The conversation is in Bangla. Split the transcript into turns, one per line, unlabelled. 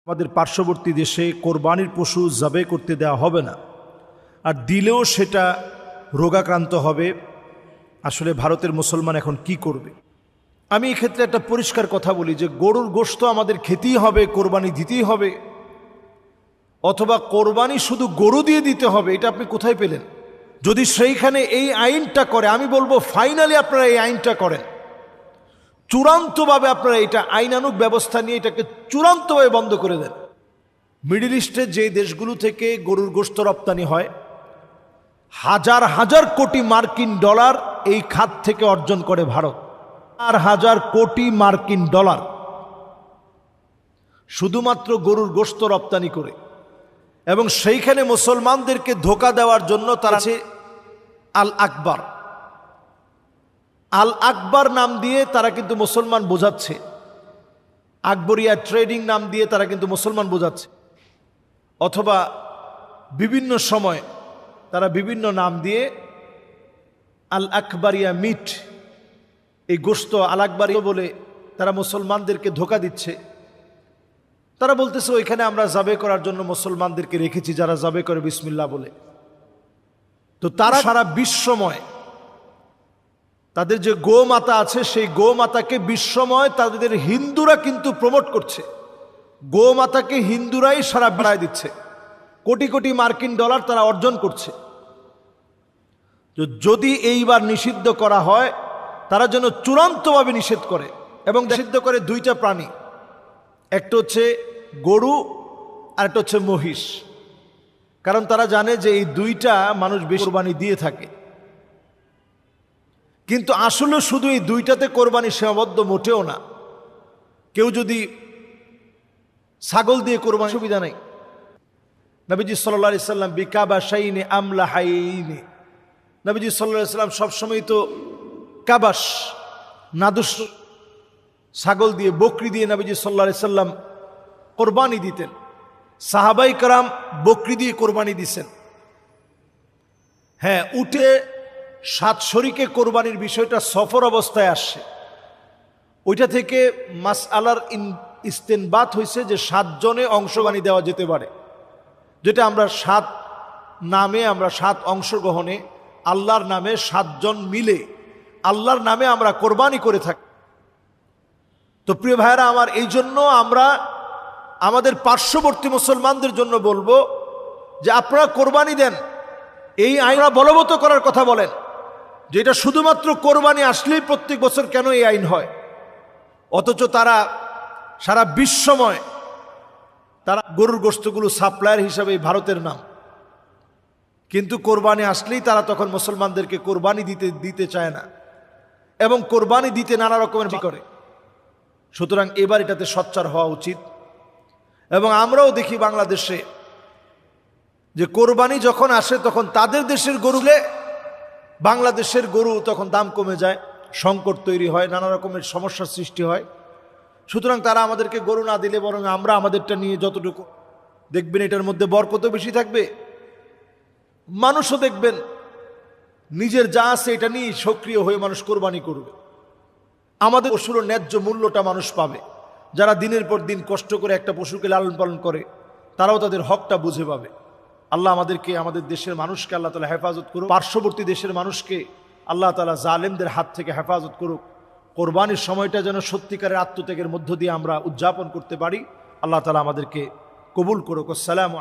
আমাদের পার্শ্ববর্তী দেশে কোরবানির পশু জবাই করতে দেওয়া হবে না, আর দিলেও সেটা রোগাক্রান্ত হবে। আসলে ভারতের মুসলমান এখন কি করবে? আমি এক্ষেত্রে একটা পরিষ্কার কথা বলি যে গরুর গোশত আমাদের খেতেই হবে, কোরবানি দিতেই হবে, অথবা কোরবানি শুধু গরু দিয়ে দিতে হবে, এটা আপনি কোথায় পেলেন? যদি সেইখানে এই আইনটা করে, আমি বলবো ফাইনালি আপনারা এই আইনটা করেন, চূড়ান্তভাবে আপনারা এটা আইনানুগ ব্যবস্থা নিয়ে এটাকে চূড়ান্তভাবে বন্ধ করে দেন। মিডল ইস্টের যে দেশগুলো থেকে গরুর গোশত রপ্তানি হয়, হাজার হাজার কোটি মার্কিন ডলার এই খাত থেকে অর্জন করে ভারত। আর হাজার কোটি মার্কিন ডলার শুধুমাত্র গরুর গোশত রপ্তানি করে, এবং সেইখানে মুসলমানদেরকে ধোঁকা দেওয়ার জন্য তারা আছে আল আকবর। আল আকবর নাম দিয়ে তারা কিন্তু মুসলমান বোঝাচ্ছে, আকবরিয়া ট্রেডিং নাম দিয়ে তারা কিন্তু মুসলমান বোঝাচ্ছে, অথবা বিভিন্ন সময় তারা বিভিন্ন নাম দিয়ে আল আকবরিয়া মিট, এই গোশত আল আকবরিয়া বলে তারা মুসলমানদেরকে ধোঁকা দিচ্ছে। তারা বলতেছে ওইখানে আমরা জাবে করার জন্য মুসলমানদেরকে রেখেছি, যারা জাবে করে বিসমিল্লাহ বলে। তো তারা সারা বিশ্বময় তাদের যে গোমাতা আছে, সেই গোমাতাকে বিশ্বময় তাদের হিন্দুরা কিন্তু প্রমোট করছে। গোমাতাকে হিন্দুরাই সারা বাড়ায় দিচ্ছে, কোটি কোটি মার্কিন ডলার তারা অর্জন করছে। যদি এইবার নিষিদ্ধ করা হয়, তারা যেন চূড়ান্তভাবে নিষেধ করে, এবং নিষিদ্ধ করে দুইটা প্রাণী, একটা হচ্ছে গরু আর একটা হচ্ছে মহিষ। কারণ তারা জানে যে এই দুইটা মানুষ বেশি কোরবানি দিয়ে থাকে। কিন্তু আসলে শুধু এই দুইটাতে কোরবানি সীমাবদ্ধ মোটেও না। কেউ যদি ছাগল দিয়ে কোরবানি, সুবিধা নেই। নবীজি সাল্লাল্লাহু আলাইহি সাল্লাম বিকাবাশাইনি আমলাহাইনি, নবীজি সাল্লাল্লাহু আলাইহি সাল্লাম সবসময় তো কাবাস নাদুস ছাগল দিয়ে, বকরি দিয়ে নবীজি সাল্লাল্লাহু আলাইহি সাল্লাম কোরবানি দিতেন। সাহাবাই کرام বকরি দিয়ে কোরবানি দিছেন। হ্যাঁ, উঠে 7 শরীকে কোরবানির বিষয়টা সফর অবস্থায় আসছে, ওইটা থেকে মাসআলার ইস্তেনবাত হয়েছে যে 7 জনে অংশগ্রহণ দেওয়া যেতে পারে, যেটা আমরা 7 নামে, আমরা 7 অংশগ্রহণে আল্লাহর নামে 7 জন মিলে আল্লাহর নামে আমরা কোরবানি করে থাকি। তো প্রিয় ভাইরা আমার, এই জন্য আমরা আমাদের পার্শ্ববর্তী মুসলমানদের জন্য বলবো যে আপনারা কোরবানি দেন। এই আইন বলবৎ করার কথা বলেন, যে এটা শুধুমাত্র কোরবানি আসলেই প্রত্যেক বছর কেন এই আইন হয়, অথচ তারা সারা বিশ্বময় তারা গরুর গোশতগুলো সাপ্লায়ার হিসাবে ভারতের নাম, কিন্তু কোরবানি আসলেই তারা তখন মুসলমানদেরকে কোরবানি দিতে চায় না, এবং কোরবানি দিতে নানা রকমের করে। সুতরাং এবার এটাতে সোচ্চার হওয়া উচিত। এবং আমরাও দেখি বাংলাদেশে যে কোরবানি যখন আসে তখন তাদের দেশের গরুলে বাংলাদেশের গরু তখন দাম কমে যায়, সংকট তৈরি হয়, নানা রকমের সমস্যার সৃষ্টি হয়। সুতরাং তারা আমাদেরকে গরু না দিলে বরং আমরা আমাদেরটা নিয়ে যতটুকু, দেখবেন এটার মধ্যে বরকত বেশি থাকবে। মানুষও দেখবেন নিজের যা আছে এটা নিয়ে সক্রিয় হয়ে মানুষ কোরবানি করবে। আমাদের পশুর ন্যায্য মূল্যটা মানুষ পাবে। যারা দিনের পর দিন কষ্ট করে একটা পশুকে লালন পালন করে, তারাও তাদের হকটা বুঝে পাবে। আল্লাহ আমাদেরকে, আমাদের দেশের মানুষকে আল্লাহ তাআলা হেফাজত করুক। পার্শ্ববর্তী দেশের মানুষকে আল্লাহ তাআলা জালেমদের হাত থেকে হেফাজত করুক। কোরবানির সময়টা যেন সত্যিকারের আত্মত্যাগের মধ্য দিয়ে আমরা উদযাপন করতে পারি। আল্লাহ তাআলা আমাদেরকে কবুল করুক। আসসালামু